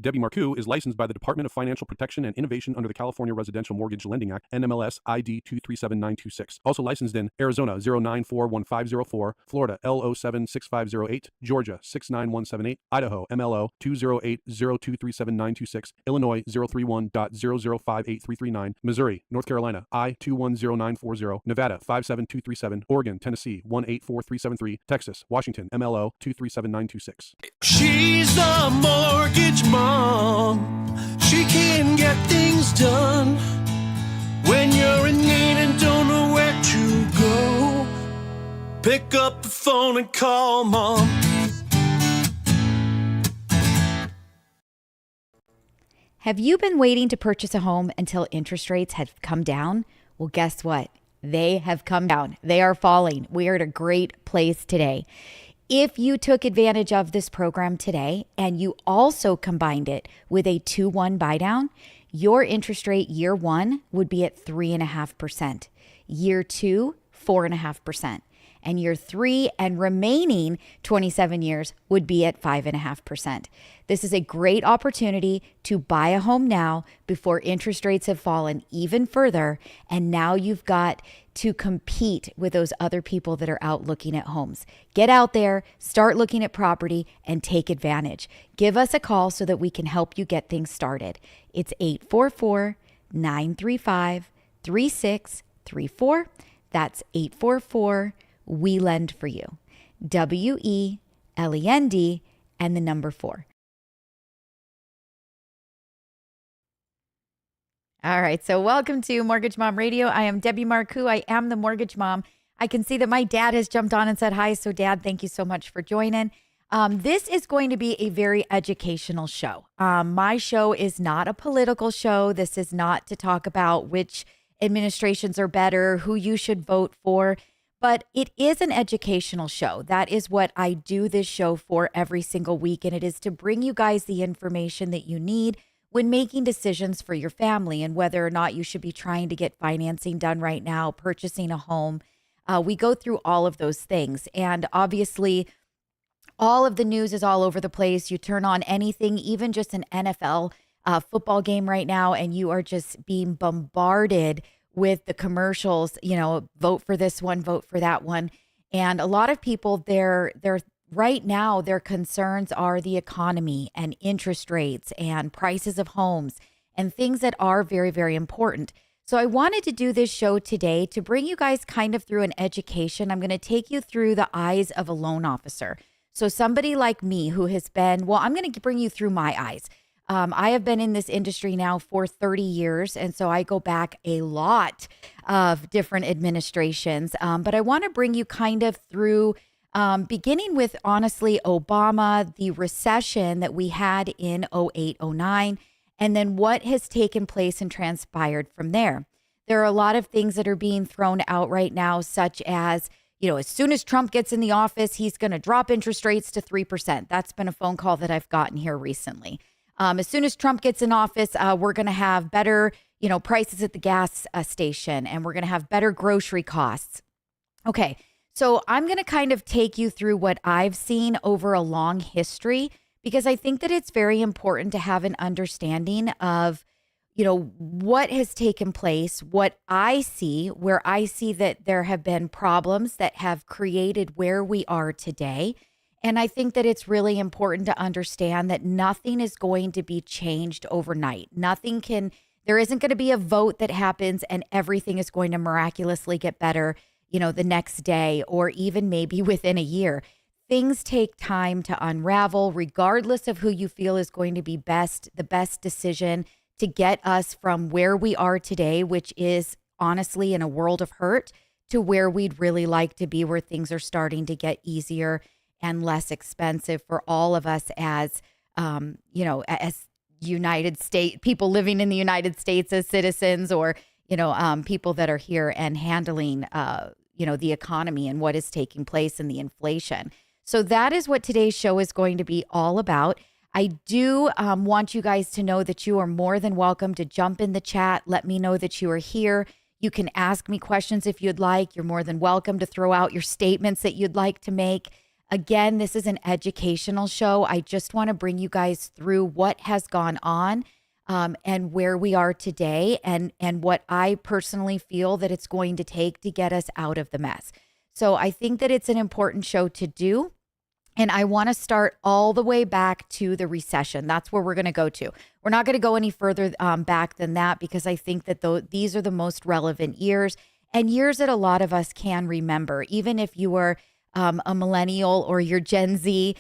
Debbie Marcoux is licensed by the Department of Financial Protection and Innovation under the California Residential Mortgage Lending Act, NMLS ID 237926. Also licensed in Arizona 0941504, Florida L076508, Georgia 69178, Idaho MLO 208023796, Illinois 031.0058339, Missouri, North Carolina I210940, Nevada 57237, Oregon, Tennessee 184373, Texas, Washington MLO 237926. She's the mortgage mom. She can get things done when you're in need and don't know where to go. Pick up the phone and call mom. Have you been waiting to purchase a home until interest rates have come down? Well, guess what? They have come down. They are falling. We are at a great place today. If you took advantage of this program today and you also combined it with a 2-1 buy down, your interest rate year one would be at 3.5%, year two, 4.5%, and year three and remaining 27 years would be at 5.5%. This is a great opportunity to buy a home now before interest rates have fallen even further. And now you've got to compete with those other people that are out looking at homes. Get out there, start looking at property, and take advantage. Give us a call so that we can help you get things started. It's 844-935-3634. That's 844 We Lend for You. WELEND and the number 4. All right, so welcome to Mortgage Mom Radio. I am Debbie Marcoux. I am the Mortgage Mom. I can see that my dad has jumped on and said hi. So, Dad, thank you so much for joining. This is going to be a very educational show. My show is not a political show. This is not to talk about which administrations are better, who you should vote for, but it is an educational show. That is what I do this show for every single week, and it is to bring you guys the information that you need when making decisions for your family and whether or not you should be trying to get financing done right now, purchasing a home. We go through all of those things. And obviously, all of the news is all over the place. You turn on anything, even just an NFL football game right now, and you are just being bombarded with the commercials, vote for this one, vote for that one. And a lot of people, they're right now, their concerns are the economy and interest rates and prices of homes and things that are very, very important. So I wanted to do this show today to bring you guys kind of through an education. I'm going to take you through the eyes of a loan officer. So somebody like me who has been, I'm going to bring you through my eyes. I have been in this industry now for 30 years, and so I go back a lot of different administrations. But I want to bring you kind of through beginning with, honestly, Obama, the recession that we had in 08, 09, and then what has taken place and transpired from there. There are a lot of things that are being thrown out right now, such as, as soon as Trump gets in the office, he's going to drop interest rates to 3%. That's been a phone call that I've gotten here recently. As soon as Trump gets in office, we're going to have better, prices at the gas station, and we're going to have better grocery costs. Okay. So I'm going to kind of take you through what I've seen over a long history, because I think that it's very important to have an understanding of, what has taken place, what I see, where I see that there have been problems that have created where we are today. And I think that it's really important to understand that nothing is going to be changed overnight. There isn't going to be a vote that happens and everything is going to miraculously get better the next day or even maybe within a year. Things take time to unravel, regardless of who you feel is going to be the best decision to get us from where we are today, which is honestly in a world of hurt, to where we'd really like to be, where things are starting to get easier and less expensive for all of us as as United States people living in the United States as citizens, or people that are here and handling the economy and what is taking place and the inflation. So that is what today's show is going to be all about. I do want you guys to know that you are more than welcome to jump in the chat. Let me know that you are here. You can ask me questions if you'd like. You're more than welcome to throw out your statements that you'd like to make. Again, this is an educational show. I just want to bring you guys through what has gone on and where we are today and what I personally feel that it's going to take to get us out of the mess. So I think that it's an important show to do. And I want to start all the way back to the recession. That's where we're going to go to. We're not going to go any further back than that because I think that these are the most relevant years and years that a lot of us can remember. Even if you were a millennial or you're Gen Z,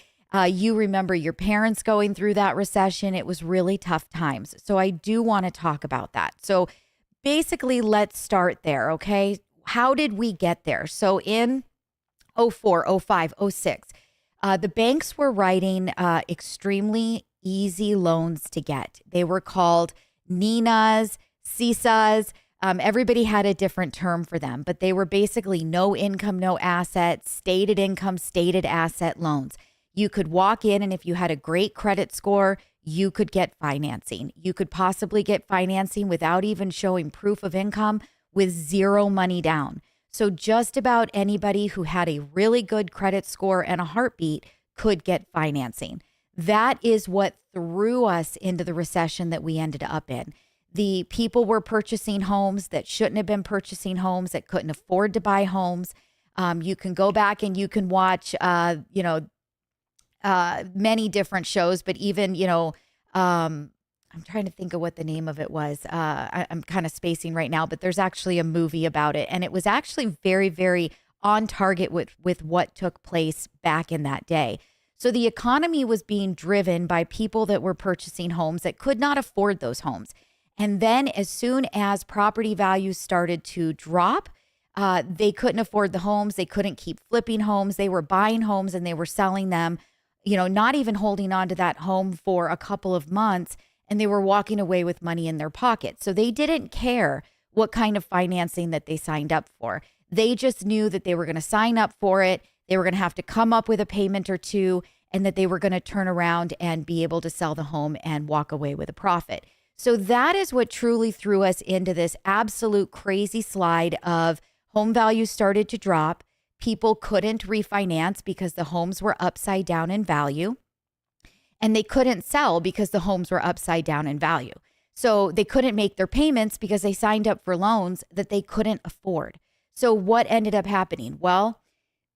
you remember your parents going through that recession. It was really tough times. So I do want to talk about that. So basically, let's start there, okay? How did we get there? So in 04, 05, 06, the banks were writing extremely easy loans to get. They were called NINAs, CISAs. Everybody had a different term for them, but they were basically no income, no assets, stated income, stated asset loans. You could walk in and if you had a great credit score, you could get financing. You could possibly get financing without even showing proof of income with zero money down. So just about anybody who had a really good credit score and a heartbeat could get financing. That is what threw us into the recession that we ended up in. The people were purchasing homes that shouldn't have been purchasing homes, that couldn't afford to buy homes. You can go back and you can watch, many different shows, but even, I'm trying to think of what the name of it was. I'm kind of spacing right now, but there's actually a movie about it. And it was actually very, very on target with what took place back in that day. So the economy was being driven by people that were purchasing homes that could not afford those homes. And then as soon as property values started to drop, they couldn't afford the homes. They couldn't keep flipping homes. They were buying homes and they were selling them, not even holding on to that home for a couple of months. And they were walking away with money in their pocket. So they didn't care what kind of financing that they signed up for. They just knew that they were going to sign up for it. They were going to have to come up with a payment or two, and that they were going to turn around and be able to sell the home and walk away with a profit. So that is what truly threw us into this absolute crazy slide of home values started to drop. People couldn't refinance because the homes were upside down in value. And they couldn't sell because the homes were upside down in value. So they couldn't make their payments because they signed up for loans that they couldn't afford. So what ended up happening? Well,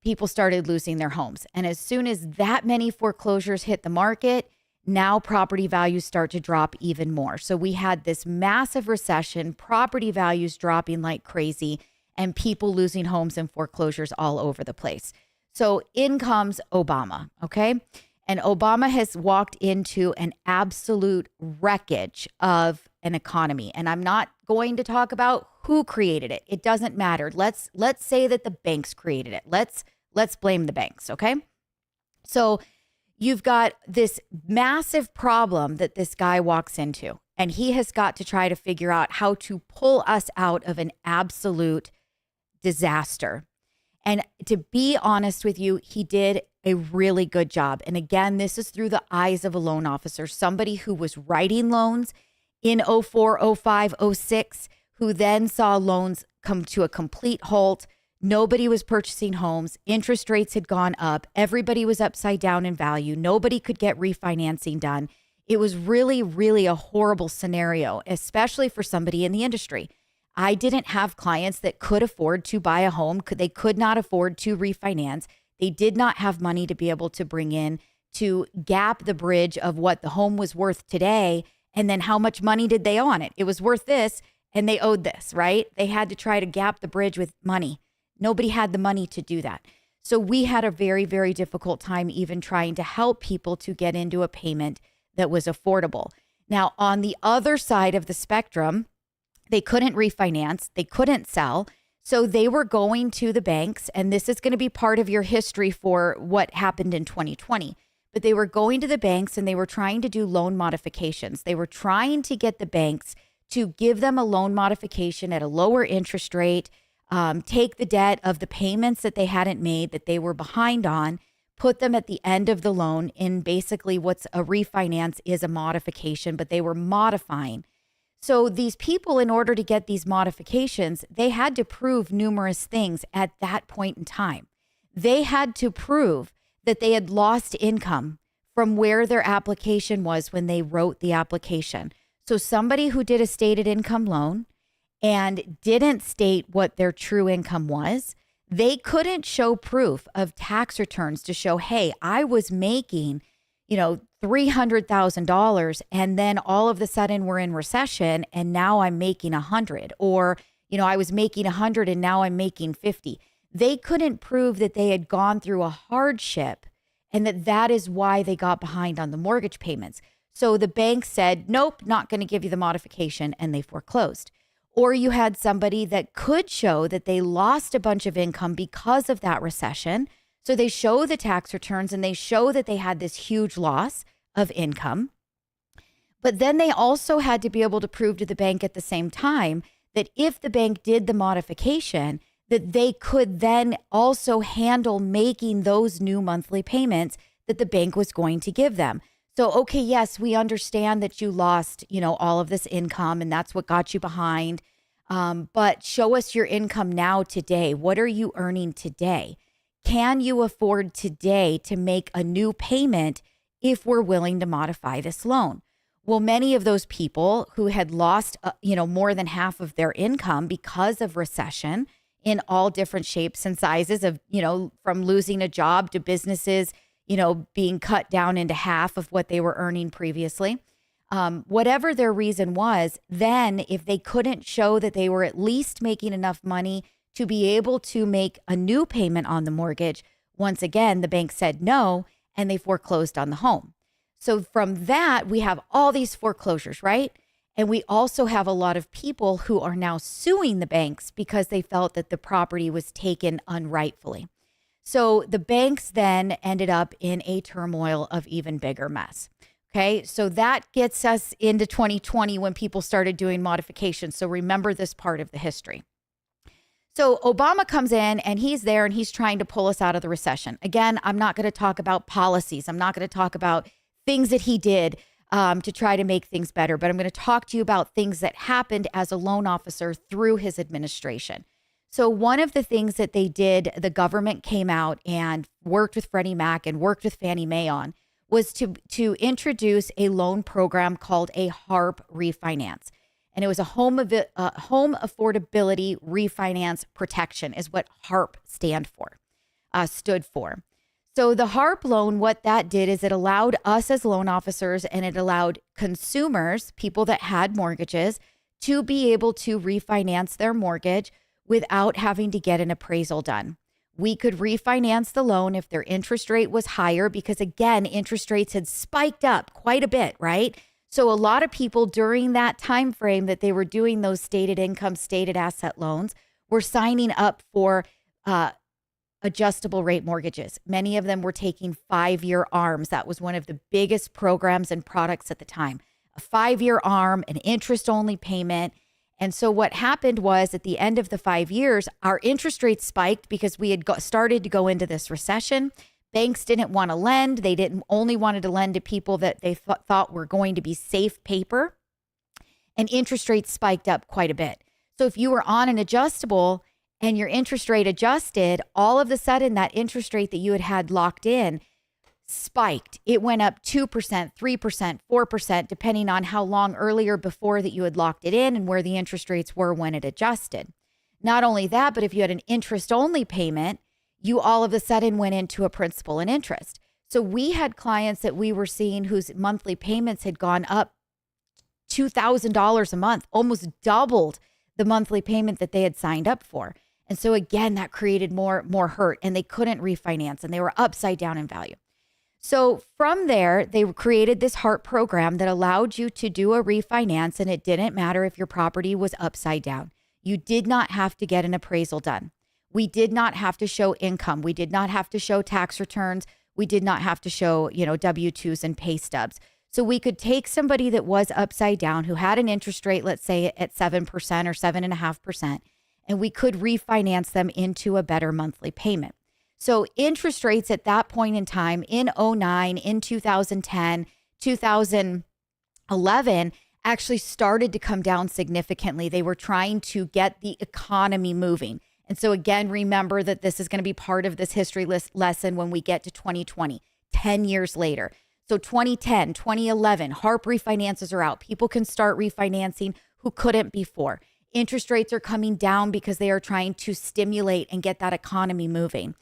people started losing their homes. And as soon as that many foreclosures hit the market, now property values start to drop even more. So we had this massive recession, property values dropping like crazy, and people losing homes and foreclosures all over the place. So in comes Obama, okay? And Obama has walked into an absolute wreckage of an economy. And I'm not going to talk about who created it. It doesn't matter. Let's say that the banks created it. Let's blame the banks, okay? So you've got this massive problem that this guy walks into, and he has got to try to figure out how to pull us out of an absolute disaster. And to be honest with you, he did a really good job. And again, this is through the eyes of a loan officer, somebody who was writing loans in 04, 05, 06, who then saw loans come to a complete halt. Nobody was purchasing homes. Interest rates had gone up. Everybody was upside down in value. Nobody could get refinancing done. It was really, really a horrible scenario, especially for somebody in the industry. I didn't have clients that could afford to buy a home. They could not afford to refinance. They did not have money to be able to bring in to gap the bridge of what the home was worth today. And then how much money did they owe on it? It was worth this and they owed this, right? They had to try to gap the bridge with money. Nobody had the money to do that. So we had a very, very difficult time even trying to help people to get into a payment that was affordable. Now, on the other side of the spectrum, they couldn't refinance, they couldn't sell. So they were going to the banks, and this is going to be part of your history for what happened in 2020. But they were going to the banks and they were trying to do loan modifications. They were trying to get the banks to give them a loan modification at a lower interest rate, take the debt of the payments that they hadn't made, that they were behind on, put them at the end of the loan in basically what's a refinance is a modification, but they were modifying. So these people, in order to get these modifications, they had to prove numerous things at that point in time. They had to prove that they had lost income from where their application was when they wrote the application. So somebody who did a stated income loan and didn't state what their true income was, they couldn't show proof of tax returns to show, hey, I was making, $300,000 and then all of a sudden we're in recession and now I'm making 100, or, I was making 100 and now I'm making 50. They couldn't prove that they had gone through a hardship and that is why they got behind on the mortgage payments. So the bank said, nope, not going to give you the modification, and they foreclosed. Or you had somebody that could show that they lost a bunch of income because of that recession. So they show the tax returns and they show that they had this huge loss of income. But then they also had to be able to prove to the bank at the same time that if the bank did the modification, that they could then also handle making those new monthly payments that the bank was going to give them. So, okay, yes, we understand that you lost, all of this income and that's what got you behind. But show us your income now today. What are you earning today? Can you afford today to make a new payment if we're willing to modify this loan? Well, many of those people who had lost, more than half of their income because of recession in all different shapes and sizes of, from losing a job to businesses, being cut down into half of what they were earning previously. Whatever their reason was, then if they couldn't show that they were at least making enough money to be able to make a new payment on the mortgage, once again, the bank said no, and they foreclosed on the home. So from that, we have all these foreclosures, right? And we also have a lot of people who are now suing the banks because they felt that the property was taken unrightfully. So the banks then ended up in a turmoil of even bigger mess. Okay, so that gets us into 2020 when people started doing modifications. So remember this part of the history. So Obama comes in and he's there and he's trying to pull us out of the recession. Again, I'm not going to talk about policies. I'm not going to talk about things that he did to try to make things better, but I'm going to talk to you about things that happened as a loan officer through his administration. So one of the things that they did, the government came out and worked with Freddie Mac and worked with Fannie Mae on, was to introduce a loan program called a HARP refinance. And it was a home affordability refinance protection is what HARP stood for. So the HARP loan, what that did is it allowed us as loan officers and it allowed consumers, people that had mortgages, to be able to refinance their mortgage without having to get an appraisal done. We could refinance the loan if their interest rate was higher because, again, interest rates had spiked up quite a bit, right? So a lot of people during that time frame that they were doing those stated income, stated asset loans were signing up for adjustable rate mortgages. Many of them were taking 5-year ARMs. That was one of the biggest programs and products at the time. A 5-year ARM, an interest-only payment. And so what happened was at the end of the 5 years, our interest rates spiked because we had started to go into this recession. Banks didn't want to lend. They only wanted to lend to people that they thought were going to be safe paper. And interest rates spiked up quite a bit. So if you were on an adjustable and your interest rate adjusted, all of a sudden that interest rate that you had locked in spiked. It went up 2%, 3%, 4%, depending on how long earlier before that you had locked it in and where the interest rates were when it adjusted. Not only that, but if you had an interest-only payment, you all of a sudden went into a principal and interest. So we had clients that we were seeing whose monthly payments had gone up $2,000 a month, almost doubled the monthly payment that they had signed up for. And so again, that created more hurt and they couldn't refinance and they were upside down in value. So from there, they created this HARP program that allowed you to do a refinance and it didn't matter if your property was upside down. You did not have to get an appraisal done. We did not have to show income. We did not have to show tax returns. We did not have to show, W-2s and pay stubs. So we could take somebody that was upside down who had an interest rate, let's say at 7% or 7.5%, and we could refinance them into a better monthly payment. So interest rates at that point in time in 2009, in 2010, 2011 actually started to come down significantly. They were trying to get the economy moving. And so again, remember that this is going to be part of this history lesson when we get to 2020, 10 years later. So 2010, 2011, HARP refinances are out. People can start refinancing who couldn't before. Interest rates are coming down because they are trying to stimulate and get that economy moving.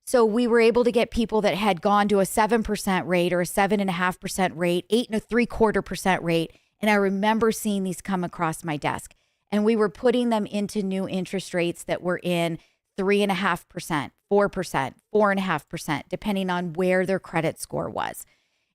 So we were able to get people that had gone to a 7% rate or a 7.5% rate, 8.75% rate. And I remember seeing these come across my desk. And we were putting them into new interest rates that were in 3.5%, 4%, 4.5%, depending on where their credit score was.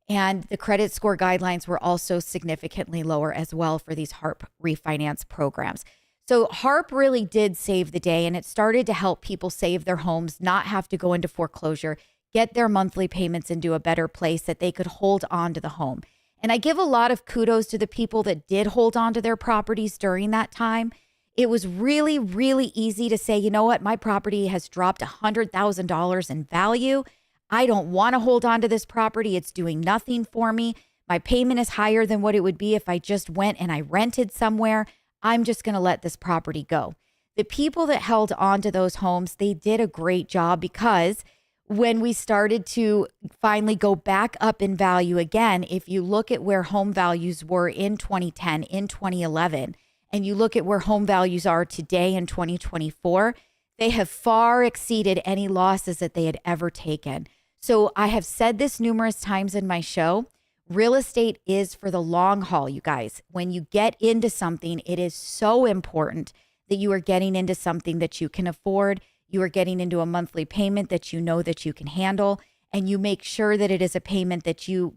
And the credit score guidelines were also significantly lower as well for these HARP refinance programs. So HARP really did save the day, and it started to help people save their homes, not have to go into foreclosure, get their monthly payments into a better place that they could hold on to the home. And I give a lot of kudos to the people that did hold on to their properties during that time. It was really, really easy to say, you know what, my property has dropped $100,000 in value. I don't want to hold on to this property. It's doing nothing for me. My payment is higher than what it would be if I just went and I rented somewhere. I'm just going to let this property go. The people that held on to those homes, they did a great job, because when we started to finally go back up in value again, if you look at where home values were in 2010, in 2011, and you look at where home values are today in 2024, they have far exceeded any losses that they had ever taken. So I have said this numerous times in my show. Real estate is for the long haul, you guys. When you get into something, it is so important that you are getting into something that you can afford. You are getting into a monthly payment that you know that you can handle, and you make sure that it is a payment that you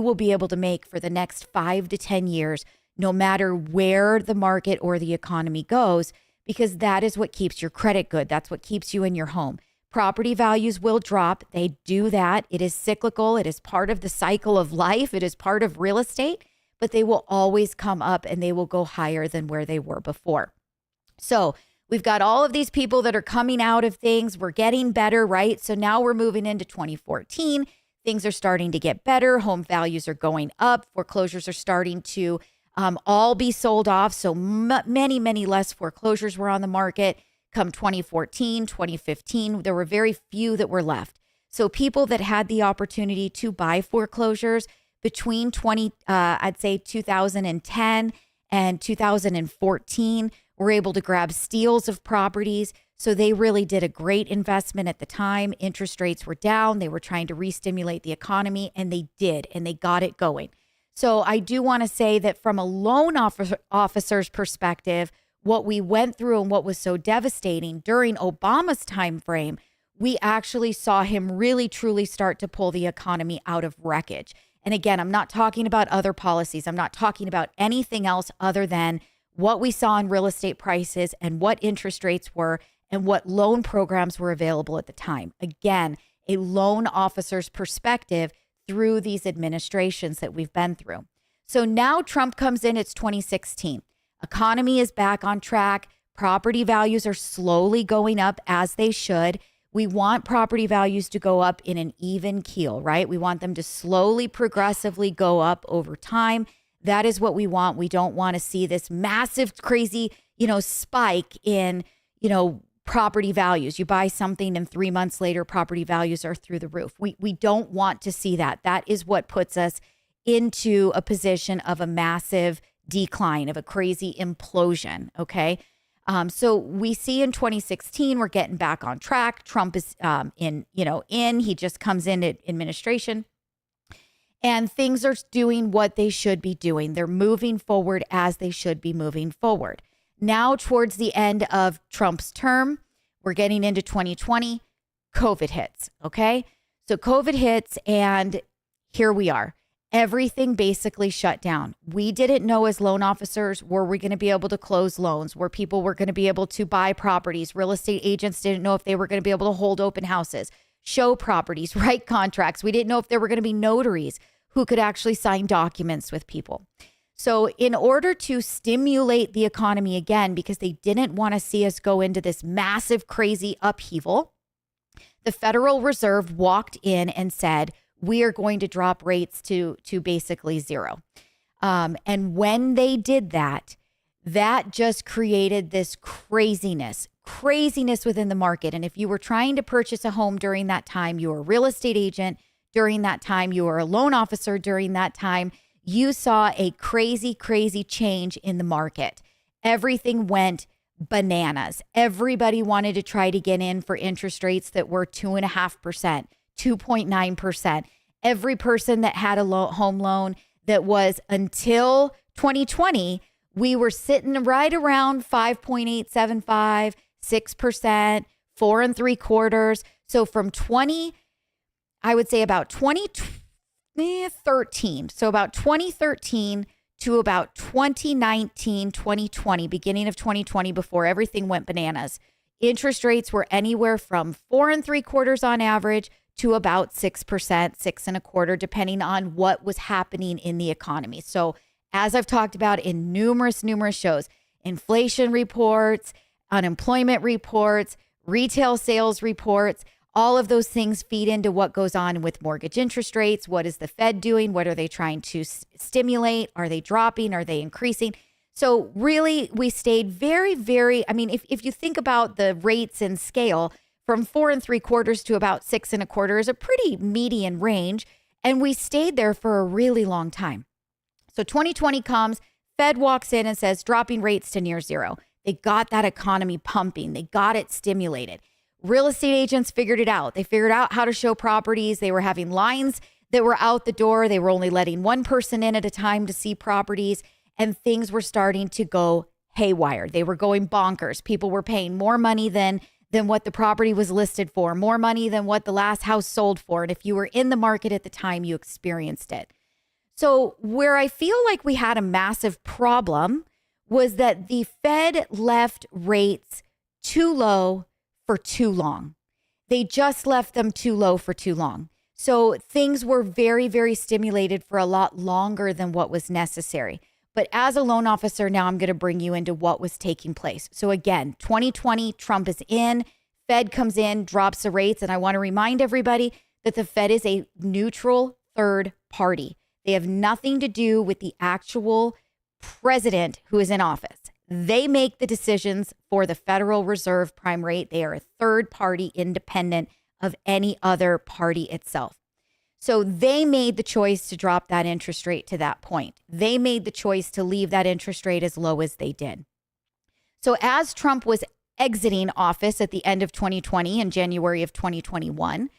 will be able to make for the next 5 to 10 years, no matter where the market or the economy goes, because that is what keeps your credit good. That's what keeps you in your home. Property values will drop. They do that. It is cyclical. It is part of the cycle of life. It is part of real estate, but they will always come up and they will go higher than where they were before. So we've got all of these people that are coming out of things. We're getting better, right? So now we're moving into 2014. Things are starting to get better. Home values are going up. Foreclosures are starting to all be sold off. So many, many less foreclosures were on the market. Come 2014, 2015, there were very few that were left. So people that had the opportunity to buy foreclosures between 2010 and 2014 were able to grab steals of properties. So they really did a great investment at the time. Interest rates were down. They were trying to re-stimulate the economy, and they did, and they got it going. So I do want to say that from a loan officer's perspective, what we went through and what was so devastating during Obama's time frame, we actually saw him really, truly start to pull the economy out of wreckage. And again, I'm not talking about other policies. I'm not talking about anything else other than what we saw in real estate prices and what interest rates were and what loan programs were available at the time. Again, a loan officer's perspective through these administrations that we've been through. So now Trump comes in, it's 2016. Economy is back on track. Property values are slowly going up as they should. We want property values to go up in an even keel, right? We want them to slowly, progressively go up over time. That is what we want. We don't want to see this massive, crazy, spike in, property values. You buy something and 3 months later, property values are through the roof. We don't want to see that. That is what puts us into a position of a massive decline, of a crazy implosion. Okay. So we see in 2016, we're getting back on track. Trump is he just comes in at administration and things are doing what they should be doing. They're moving forward as they should be moving forward. Now, towards the end of Trump's term, we're getting into 2020, COVID hits. Okay. So COVID hits and here we are. Everything basically shut down. We didn't know as loan officers, were we going to be able to close loans, where people were going to be able to buy properties. Real estate agents didn't know if they were going to be able to hold open houses, show properties, write contracts. We didn't know if there were going to be notaries who could actually sign documents with people. So in order to stimulate the economy again, because they didn't want to see us go into this massive, crazy upheaval, the Federal Reserve walked in and said, we are going to drop rates to basically zero. And when they did that, that just created this craziness craziness within the market. And if you were trying to purchase a home during that time, you were a real estate agent during that time, you were a loan officer during that time, you saw a crazy, crazy change in the market. Everything went bananas. Everybody wanted to try to get in for interest rates that were 2.5%, 2.9%. Every person that had a home loan that was until 2020, we were sitting right around 5.875, 6%, 4.75. So from I would say about 2013. So about 2013 to about 2019, 2020, beginning of 2020, before everything went bananas, interest rates were anywhere from 4.75 on average to about 6%, 6.25, depending on what was happening in the economy. So as I've talked about in numerous shows, inflation reports, unemployment reports, retail sales reports, all of those things feed into what goes on with mortgage interest rates. What is the Fed doing? What are they trying to stimulate? Are they dropping? Are they increasing? So really, we stayed very, I mean, if you think about the rates and scale, from 4.75 to about 6.25 is a pretty median range. And we stayed there for a really long time. So 2020 comes, Fed walks in and says, dropping rates to near zero. They got that economy pumping. They got it stimulated. Real estate agents figured it out. They figured out how to show properties. They were having lines that were out the door. They were only letting one person in at a time to see properties, and things were starting to go haywire. They were going bonkers. People were paying more money than what the property was listed for, more money than what the last house sold for. And if you were in the market at the time, you experienced it. So where I feel like we had a massive problem was that the Fed left rates too low for too long. They just left them too low for too long. So things were very stimulated for a lot longer than what was necessary. But as a loan officer, now I'm going to bring you into what was taking place. So again, 2020, Trump is in, Fed comes in, drops the rates. And I want to remind everybody that the Fed is a neutral third party. They have nothing to do with the actual president who is in office. They make the decisions for the Federal Reserve prime rate. They are a third party independent of any other party itself. So they made the choice to drop that interest rate to that point. They made the choice to leave that interest rate as low as they did. So as Trump was exiting office at the end of 2020 and January of 2021,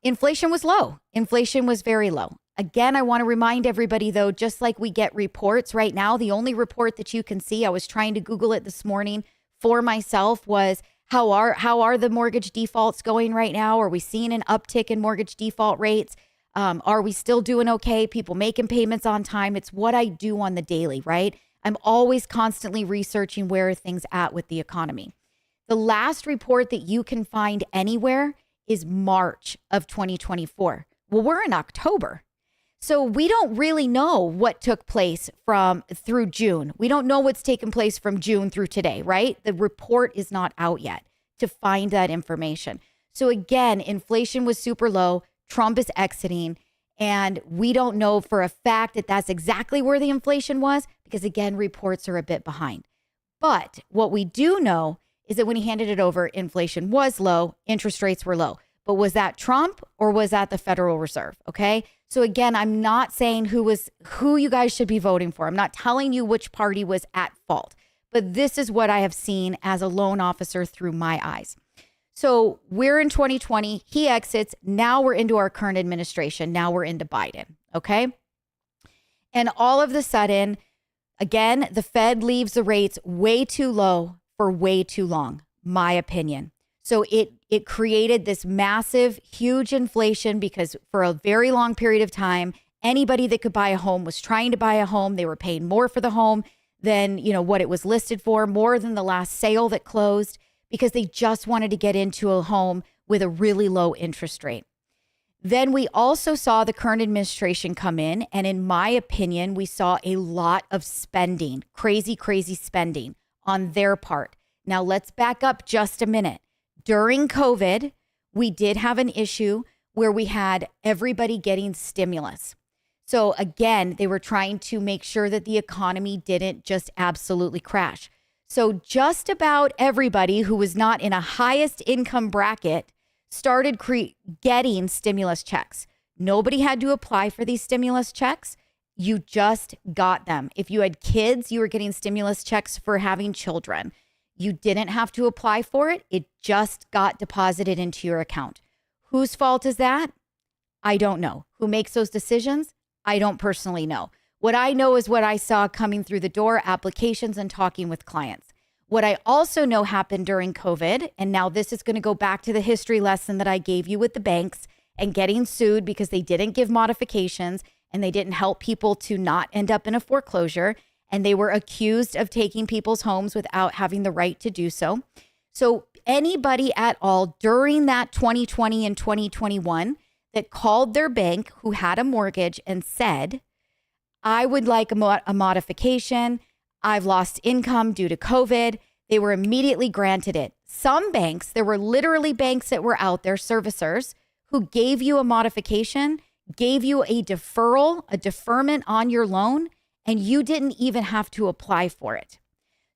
inflation was low. Inflation was very low. Again, I want to remind everybody, though, just like we get reports right now, the only report that you can see, I was trying to Google it this morning for myself, was how are the mortgage defaults going right now? Are we seeing an uptick in mortgage default rates? Are we still doing okay? People making payments on time? It's what I do on the daily, right? I'm always constantly researching where are things at with the economy. The last report that you can find anywhere is March of 2024. Well, we're in October. So we don't really know what took place through June. We don't know what's taken place from June through today, right? The report is not out yet to find that information. So again, inflation was super low. Trump is exiting, and we don't know for a fact that that's exactly where the inflation was because, again, reports are a bit behind. But what we do know is that when he handed it over, inflation was low, interest rates were low. But was that Trump or was that the Federal Reserve? Okay. So again, I'm not saying who you guys should be voting for. I'm not telling you which party was at fault, but this is what I have seen as a loan officer through my eyes. So we're in 2020, he exits. Now we're into our current administration. Now we're into Biden. Okay. And all of a sudden, again, the Fed leaves the rates way too low for way too long, my opinion. So it created this massive, huge inflation because for a very long period of time, anybody that could buy a home was trying to buy a home. They were paying more for the home than, what it was listed for, more than the last sale that closed, because they just wanted to get into a home with a really low interest rate. Then we also saw the current administration come in. And in my opinion, we saw a lot of spending, crazy spending on their part. Now let's back up just a minute. During COVID, we did have an issue where we had everybody getting stimulus. So again, they were trying to make sure that the economy didn't just absolutely crash. So just about everybody who was not in a highest income bracket started getting stimulus checks. Nobody had to apply for these stimulus checks. You just got them. If you had kids, you were getting stimulus checks for having children. You didn't have to apply for it. It just got deposited into your account. Whose fault is that? I don't know. Who makes those decisions? I don't personally know. What I know is what I saw coming through the door, applications and talking with clients. What I also know happened during COVID, and now this is going to go back to the history lesson that I gave you with the banks and getting sued because they didn't give modifications and they didn't help people to not end up in a foreclosure. And they were accused of taking people's homes without having the right to do so. So anybody at all during that 2020 and 2021 that called their bank who had a mortgage and said, I would like a modification. I've lost income due to COVID. They were immediately granted it. Some banks, there were literally banks that were out there, servicers, who gave you a modification, gave you a deferral, a deferment on your loan, and you didn't even have to apply for it.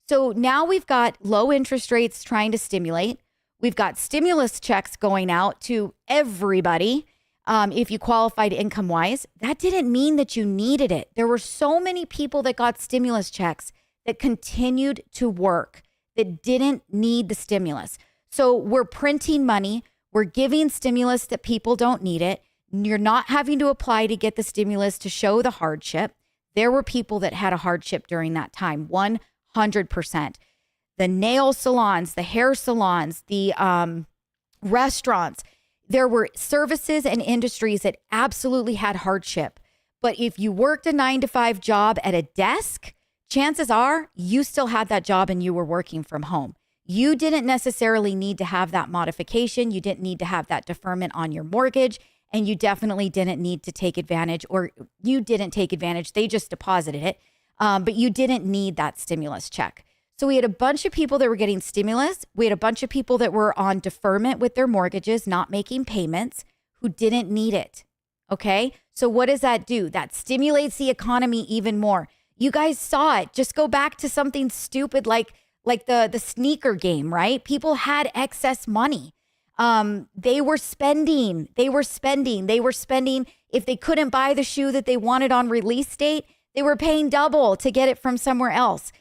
So now we've got low interest rates trying to stimulate. We've got stimulus checks going out to everybody. If you qualified income wise, that didn't mean that you needed it. There were so many people that got stimulus checks that continued to work that didn't need the stimulus. So we're printing money. We're giving stimulus that people don't need it. You're not having to apply to get the stimulus to show the hardship. There were people that had a hardship during that time, 100%. The nail salons, the hair salons, the restaurants, there were services and industries that absolutely had hardship. But if you worked a 9-to-5 job at a desk, chances are you still had that job and you were working from home. You didn't necessarily need to have that modification. You didn't need to have that deferment on your mortgage. And you definitely didn't need to take advantage, or you didn't take advantage. They just deposited it. But you didn't need that stimulus check. So we had a bunch of people that were getting stimulus. We had a bunch of people that were on deferment with their mortgages, not making payments, who didn't need it. Okay. So what does that do? That stimulates the economy even more. You guys saw it. Just go back to something stupid like the sneaker game, right? People had excess money. They were spending. If they couldn't buy the shoe that they wanted on release date, they were paying double to get it from somewhere else.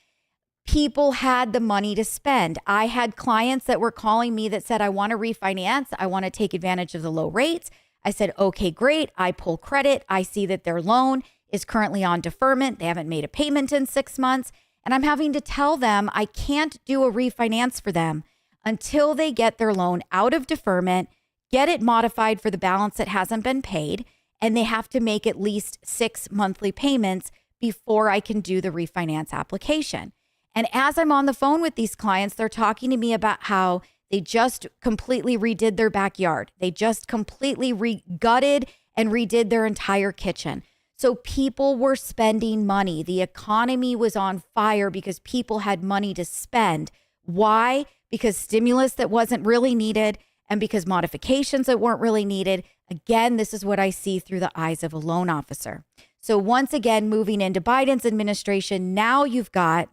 People had the money to spend. I had clients that were calling me that said, I want to refinance. I want to take advantage of the low rates. I said, okay, great. I pull credit. I see that their loan is currently on deferment. They haven't made a payment in 6 months. And I'm having to tell them I can't do a refinance for them until they get their loan out of deferment, get it modified for the balance that hasn't been paid, and they have to make at least 6 monthly payments before I can do the refinance application. And as I'm on the phone with these clients, they're talking to me about how they just completely redid their backyard. They just completely gutted and redid their entire kitchen. So people were spending money. The economy was on fire because people had money to spend. Why? Because stimulus that wasn't really needed and because modifications that weren't really needed. Again, this is what I see through the eyes of a loan officer. So once again, moving into Biden's administration, now you've got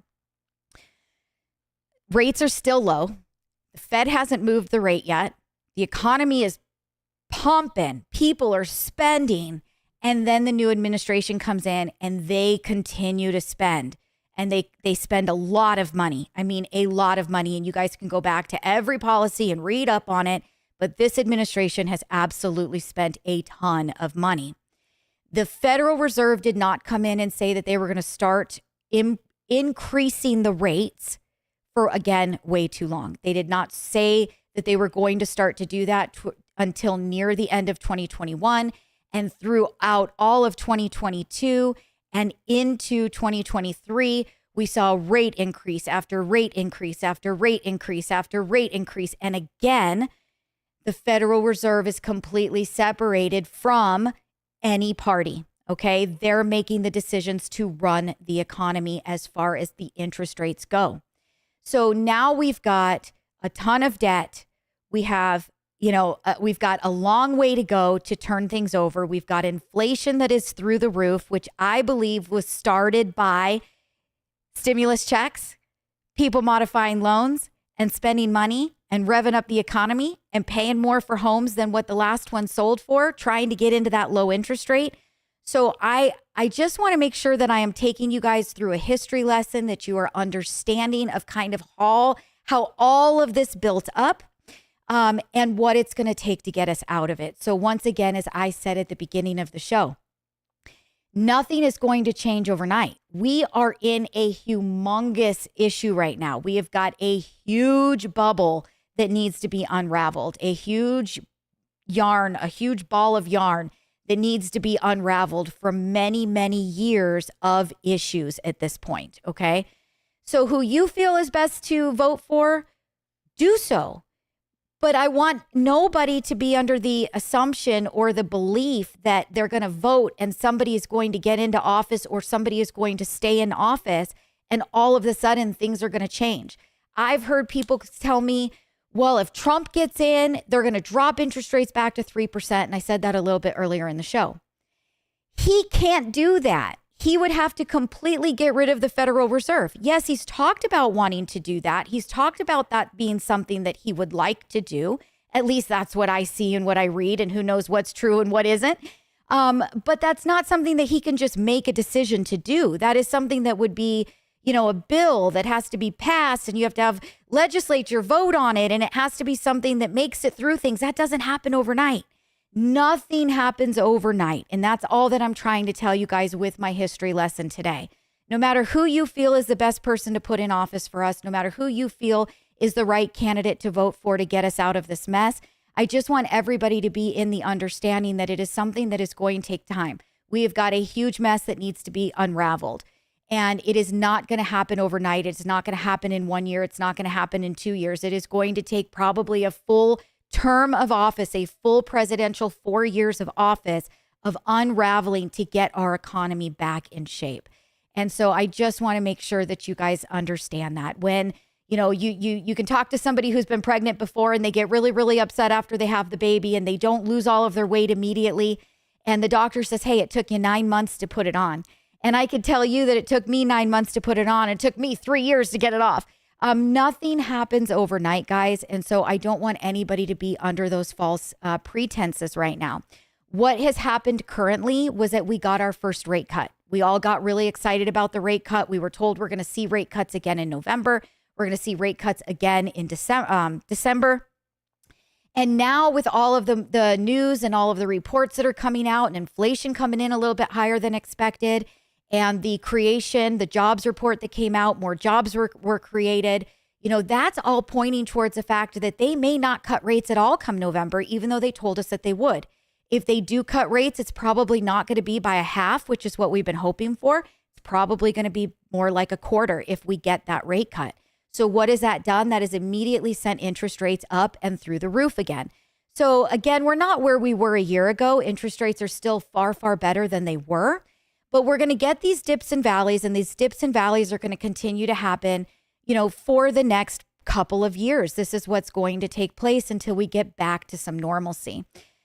rates are still low. The Fed hasn't moved the rate yet. The economy is pumping. People are spending. And then the new administration comes in and they continue to spend. And they spend a lot of money. I mean, a lot of money. And you guys can go back to every policy and read up on it. But this administration has absolutely spent a ton of money. The Federal Reserve did not come in and say that they were going to start increasing the rates for, again, way too long. They did not say that they were going to start to do that until near the end of 2021 and throughout all of 2022 and into 2023. We saw rate increase after rate increase after rate increase after rate increase. And again, the Federal Reserve is completely separated from any party. Okay. They're making the decisions to run the economy as far as the interest rates go. So now we've got a ton of debt. We have, we've got a long way to go to turn things over. We've got inflation that is through the roof, which I believe was started by stimulus checks, people modifying loans and spending money and revving up the economy and paying more for homes than what the last one sold for, trying to get into that low interest rate. So I just want to make sure that I am taking you guys through a history lesson, that you are understanding of kind of how all of this built up, and what it's going to take to get us out of it. So once again, as I said at the beginning of the show, nothing is going to change overnight. We are in a humongous issue right now. We have got a huge bubble that needs to be unraveled, a huge yarn, a huge ball of yarn that needs to be unraveled from many, many years of issues at this point, okay? So who you feel is best to vote for, do so. But I want nobody to be under the assumption or the belief that they're going to vote and somebody is going to get into office or somebody is going to stay in office and all of a sudden things are going to change. I've heard people tell me, well, if Trump gets in, they're going to drop interest rates back to 3%. And I said that a little bit earlier in the show. He can't do that. He would have to completely get rid of the Federal Reserve. Yes, he's talked about wanting to do that. He's talked about that being something that he would like to do. At least that's what I see and what I read, and who knows what's true and what isn't. But that's not something that he can just make a decision to do. That is something that would be, a bill that has to be passed, and you have to have legislature vote on it, and it has to be something that makes it through things. That doesn't happen overnight. Nothing happens overnight. And that's all that I'm trying to tell you guys with my history lesson today. No matter who you feel is the best person to put in office for us, no matter who you feel is the right candidate to vote for to get us out of this mess, I just want everybody to be in the understanding that it is something that is going to take time. We have got a huge mess that needs to be unraveled. And it is not going to happen overnight. It's not going to happen in 1 year. It's not going to happen in 2 years. It is going to take probably a full term of office, a full presidential 4 years of office of unraveling to get our economy back in shape. And so I just want to make sure that you guys understand that when, you can talk to somebody who's been pregnant before and they get really, really upset after they have the baby and they don't lose all of their weight immediately. And the doctor says, hey, it took you 9 months to put it on. And I could tell you that it took me 9 months to put it on. It took me 3 years to get it off. Nothing happens overnight, guys. And so I don't want anybody to be under those false pretenses right now. What has happened currently was that we got our first rate cut. We all got really excited about the rate cut. We were told we're going to see rate cuts again in November. We're going to see rate cuts again in December. And now with all of the news and all of the reports that are coming out and inflation coming in a little bit higher than expected, and the jobs report that came out, more jobs were created. That's all pointing towards the fact that they may not cut rates at all come November, even though they told us that they would. If they do cut rates, it's probably not going to be by a half, which is what we've been hoping for. It's probably going to be more like a quarter if we get that rate cut. So what has that done? That has immediately sent interest rates up and through the roof again. So again, we're not where we were a year ago. Interest rates are still far, far better than they were. But we're going to get these dips and valleys, and these dips and valleys are going to continue to happen, for the next couple of years. This is what's going to take place until we get back to some normalcy.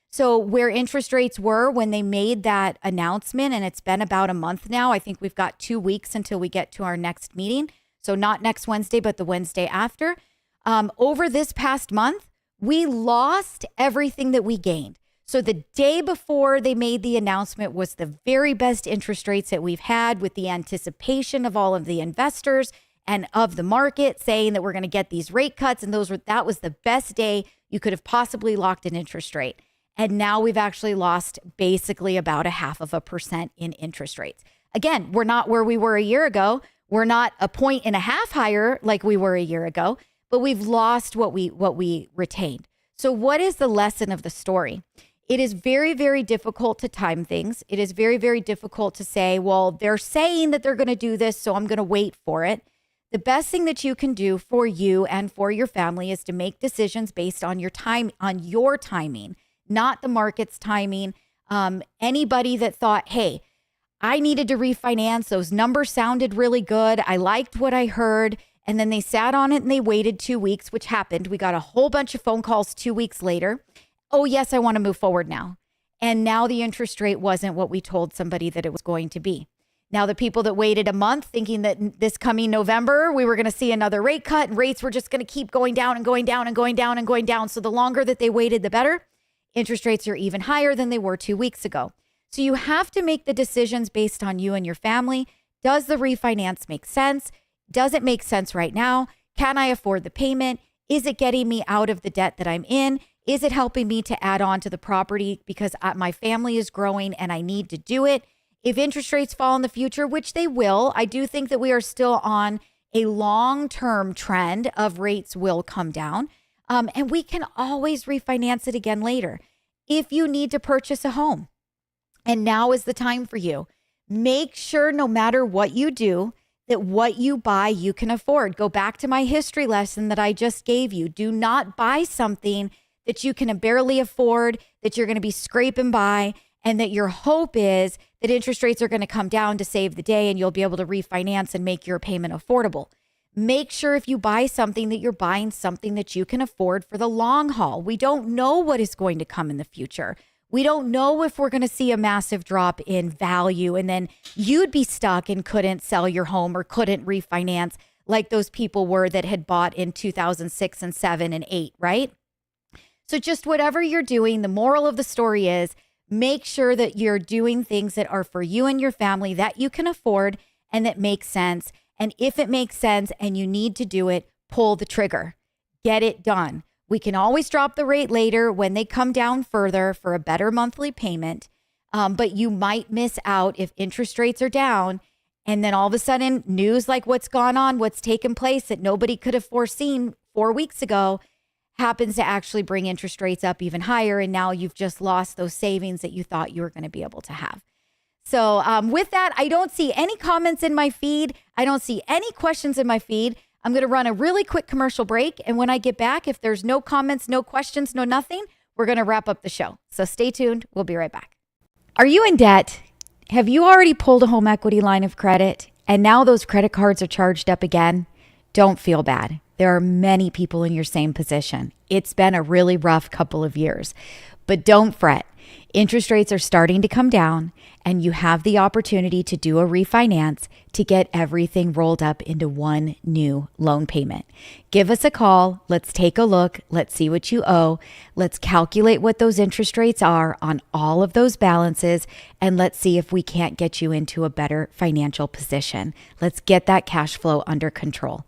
So where interest rates were when they made that announcement, and it's been about a month now, I think we've got 2 weeks until we get to our next meeting. So not next Wednesday, but the Wednesday after. Over this past month, we lost everything that we gained. So the day before they made the announcement was the very best interest rates that we've had, with the anticipation of all of the investors and of the market saying that we're going to get these rate cuts. And that was the best day you could have possibly locked an interest rate. And now we've actually lost basically about 0.5% in interest rates. Again, we're not where we were a year ago. We're not 1.5 points higher like we were a year ago, but we've lost what we retained. So what is the lesson of the story? It is very, very difficult to time things. It is very, very difficult to say, well, they're saying that they're going to do this, so I'm going to wait for it. The best thing that you can do for you and for your family is to make decisions based on your timing, not the market's timing. Anybody that thought, hey, I needed to refinance, those numbers sounded really good, I liked what I heard, and then they sat on it and they waited 2 weeks, which happened. We got a whole bunch of phone calls 2 weeks later. Oh, yes, I want to move forward now. And now the interest rate wasn't what we told somebody that it was going to be. Now, the people that waited a month thinking that this coming November, we were going to see another rate cut and rates were just going to keep going down and going down and going down and going down. So the longer that they waited, the better. Interest rates are even higher than they were 2 weeks ago. So you have to make the decisions based on you and your family. Does the refinance make sense? Does it make sense right now? Can I afford the payment? Is it getting me out of the debt that I'm in? Is it helping me to add on to the property because my family is growing and I need to do it? If interest rates fall in the future, which they will, I do think that we are still on a long-term trend of rates will come down. And we can always refinance it again later. If you need to purchase a home, and now is the time for you, make sure no matter what you do, that what you buy, you can afford. Go back to my history lesson that I just gave you. Do not buy something that you can barely afford, that you're going to be scraping by, and that your hope is that interest rates are going to come down to save the day and you'll be able to refinance and make your payment affordable. Make sure if you buy something that you're buying something that you can afford for the long haul. We don't know what is going to come in the future. We don't know if we're going to see a massive drop in value and then you'd be stuck and couldn't sell your home or couldn't refinance like those people were that had bought in 2006 and 7 and 8, right? So just whatever you're doing, the moral of the story is make sure that you're doing things that are for you and your family that you can afford and that make sense. And if it makes sense and you need to do it, pull the trigger. Get it done. We can always drop the rate later when they come down further for a better monthly payment. But you might miss out if interest rates are down and then all of a sudden news like what's gone on, what's taken place that nobody could have foreseen 4 weeks ago happens to actually bring interest rates up even higher. And now you've just lost those savings that you thought you were going to be able to have. So with that, I don't see any comments in my feed. I don't see any questions in my feed. I'm going to run a really quick commercial break. And when I get back, if there's no comments, no questions, no nothing, we're going to wrap up the show. So stay tuned. We'll be right back. Are you in debt? Have you already pulled a home equity line of credit and now those credit cards are charged up again? Don't feel bad. There are many people in your same position. It's been a really rough couple of years, but don't fret. Interest rates are starting to come down and you have the opportunity to do a refinance to get everything rolled up into one new loan payment. Give us a call. Let's take a look. Let's see what you owe. Let's calculate what those interest rates are on all of those balances. And let's see if we can't get you into a better financial position. Let's get that cash flow under control.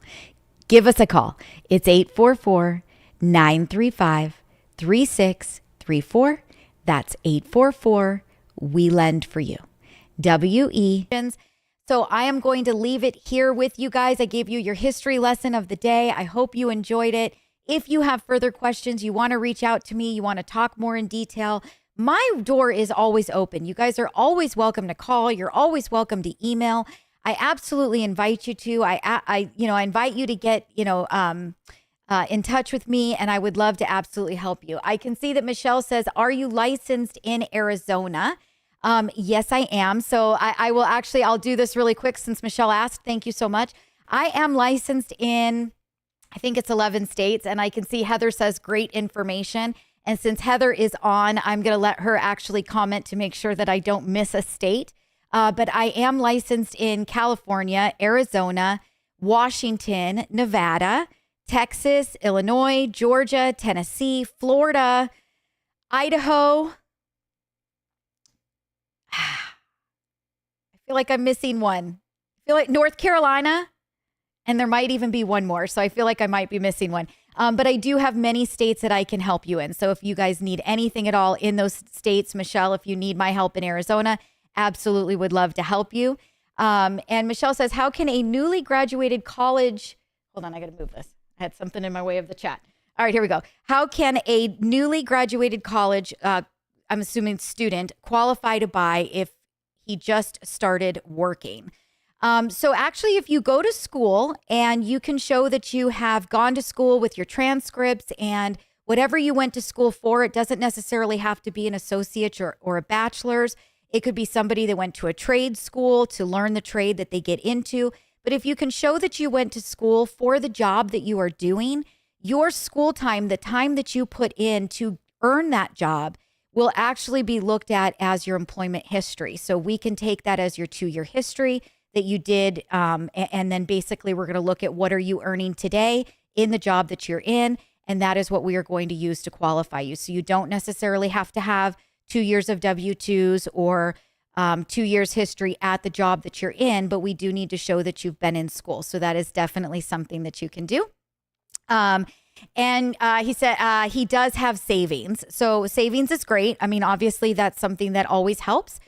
Give us a call. It's 844-935-3634. That's 844 We Lend for You. WE. So I am going to leave it here with you guys. I gave you your history lesson of the day. I hope you enjoyed it. If you have further questions, you want to reach out to me, you want to talk more in detail, my door is always open. You guys are always welcome to call. You're always welcome to email. I absolutely invite you to. I invite you to get, in touch with me, and I would love to absolutely help you. I can see that Michelle says, are you licensed in Arizona? Yes, I am. So I'll do this really quick since Michelle asked. Thank you so much. I am licensed in, I think it's 11 states, and I can see Heather says great information. And since Heather is on, I'm going to let her actually comment to make sure that I don't miss a state. But I am licensed in California, Arizona, Washington, Nevada, Texas, Illinois, Georgia, Tennessee, Florida, Idaho. I feel like I'm missing one. I feel like North Carolina, and there might even be one more. So I feel like I might be missing one. But I do have many states that I can help you in. So if you guys need anything at all in those states, Michelle, if you need my help in Arizona, absolutely would love to help you. And Michelle says, how can a newly graduated college, hold on, I got to move this. I had something in my way of the chat. All right, here we go. How can a newly graduated college, I'm assuming student, qualify to buy if he just started working? So actually, if you go to school and you can show that you have gone to school with your transcripts and whatever you went to school for, it doesn't necessarily have to be an associate or a bachelor's. It could be somebody that went to a trade school to learn the trade that they get into. But if you can show that you went to school for the job that you are doing, your school time, the time that you put in to earn that job, will actually be looked at as your employment history. So we can take that as your 2-year history that you did. And then basically we're going to look at what are you earning today in the job that you're in. And that is what we are going to use to qualify you. So you don't necessarily have to have 2 years of W-2s or 2 years history at the job that you're in, but we do need to show that you've been in school. So that is definitely something that you can do. And he said he does have savings. So savings is great. I mean, obviously that's something that always helps.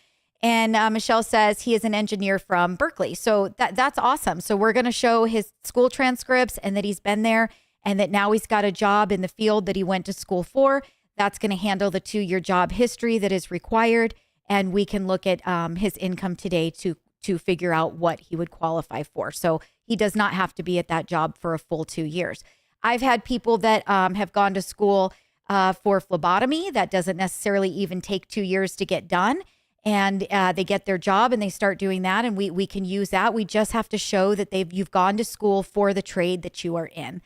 And Michelle says he is an engineer from Berkeley. So that's awesome. So we're going to show his school transcripts and that he's been there and that now he's got a job in the field that he went to school for. That's going to handle the 2-year job history that is required. And we can look at his income today to figure out what he would qualify for. So he does not have to be at that job for a full 2 years. I've had people that have gone to school for phlebotomy. That doesn't necessarily even take 2 years to get done. And they get their job and they start doing that. And we can use that. We just have to show that you've gone to school for the trade that you are in.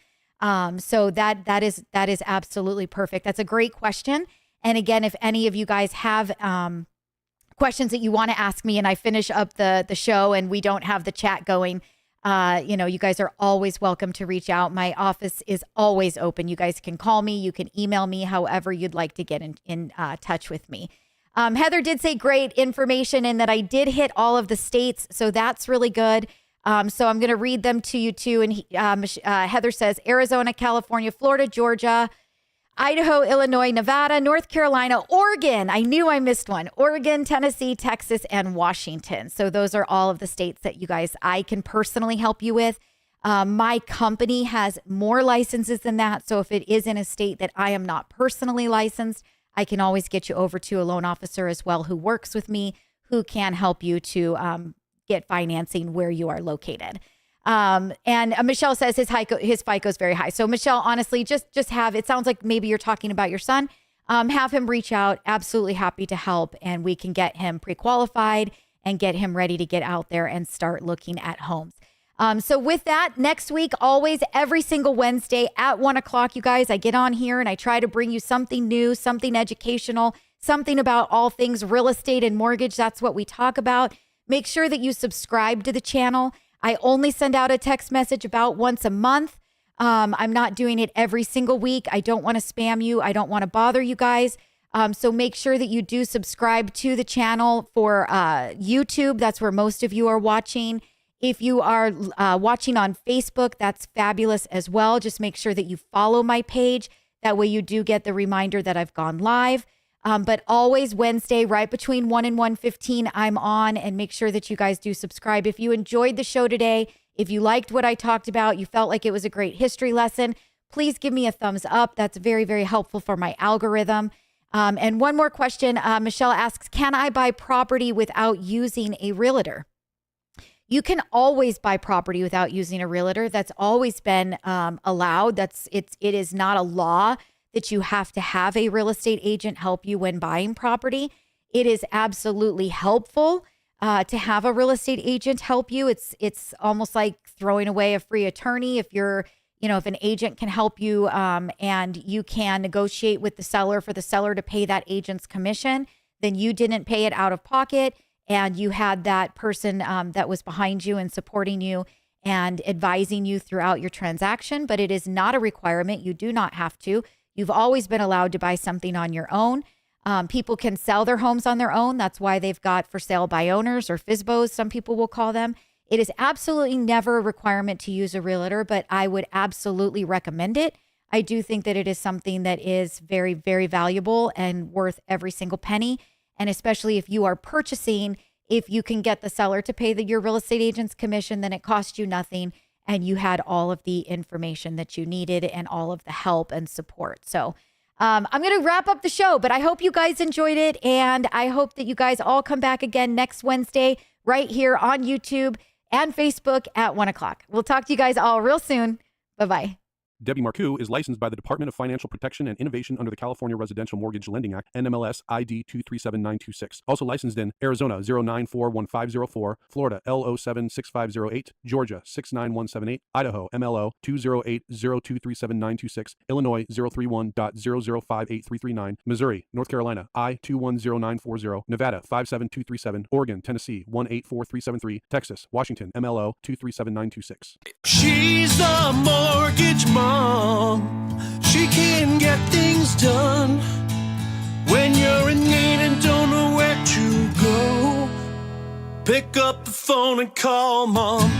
So that is absolutely perfect. That's a great question. And again, if any of you guys have questions that you want to ask me and I finish up the show and we don't have the chat going, you guys are always welcome to reach out. My office is always open. You guys can call me. You can email me, however you'd like to get in touch with me. Heather did say great information in that I did hit all of the states. So that's really good. So I'm going to read them to you too. And Heather says Arizona, California, Florida, Georgia, Idaho, Illinois, Nevada, North Carolina, Oregon. I knew I missed one. Oregon, Tennessee, Texas, and Washington. So those are all of the states that you guys, I can personally help you with. My company has more licenses than that. So if it is in a state that I am not personally licensed, I can always get you over to a loan officer as well who works with me, who can help you to get financing where you are located. And Michelle says his FICO is very high. So Michelle, honestly, just have, it sounds like maybe you're talking about your son. Have him reach out. Absolutely happy to help. And we can get him pre-qualified and get him ready to get out there and start looking at homes. So with that, next week, always every single Wednesday at 1:00, you guys, I get on here and I try to bring you something new, something educational, something about all things real estate and mortgage. That's what we talk about. Make sure that you subscribe to the channel. I only send out a text message about once a month. I'm not doing it every single week. I don't want to spam you. I don't want to bother you guys. So make sure that you do subscribe to the channel for YouTube. That's where most of you are watching. If you are watching on Facebook, that's fabulous as well. Just make sure that you follow my page. That way you do get the reminder that I've gone live. But always Wednesday, right between 1 and 1:15, I'm on, and make sure that you guys do subscribe. If you enjoyed the show today, if you liked what I talked about, you felt like it was a great history lesson, please give me a thumbs up. That's very, very helpful for my algorithm. And one more question. Michelle asks, can I buy property without using a realtor? You can always buy property without using a realtor. That's always been allowed. It is not a law that you have to have a real estate agent help you when buying property. It is absolutely helpful to have a real estate agent help you. It's almost like throwing away a free attorney. If an agent can help you and you can negotiate with the seller for the seller to pay that agent's commission, then you didn't pay it out of pocket. And you had that person that was behind you and supporting you and advising you throughout your transaction. But it is not a requirement. You do not have to. You've always been allowed to buy something on your own. People can sell their homes on their own. That's why they've got for sale by owners or FSBOs, some people will call them. It is absolutely never a requirement to use a realtor, but I would absolutely recommend it. I do think that it is something that is very, very valuable and worth every single penny. And especially if you are purchasing, if you can get the seller to pay your real estate agent's commission, then it costs you nothing. And you had all of the information that you needed and all of the help and support. So I'm going to wrap up the show, but I hope you guys enjoyed it. And I hope that you guys all come back again next Wednesday right here on YouTube and Facebook at 1:00. We'll talk to you guys all real soon. Bye-bye. Debbie Marcoux is licensed by the Department of Financial Protection and Innovation under the California Residential Mortgage Lending Act, NMLS ID 237926. Also licensed in Arizona 0941504, Florida L076508, Georgia 69178, Idaho MLO 208023796, Illinois 031.0058339, Missouri, North Carolina I210940, Nevada 57237, Oregon, Tennessee 184373, Texas, Washington MLO 237926. She's a mortgage mom. She can get things done when you're in need and don't know where to go. Pick up the phone and call mom.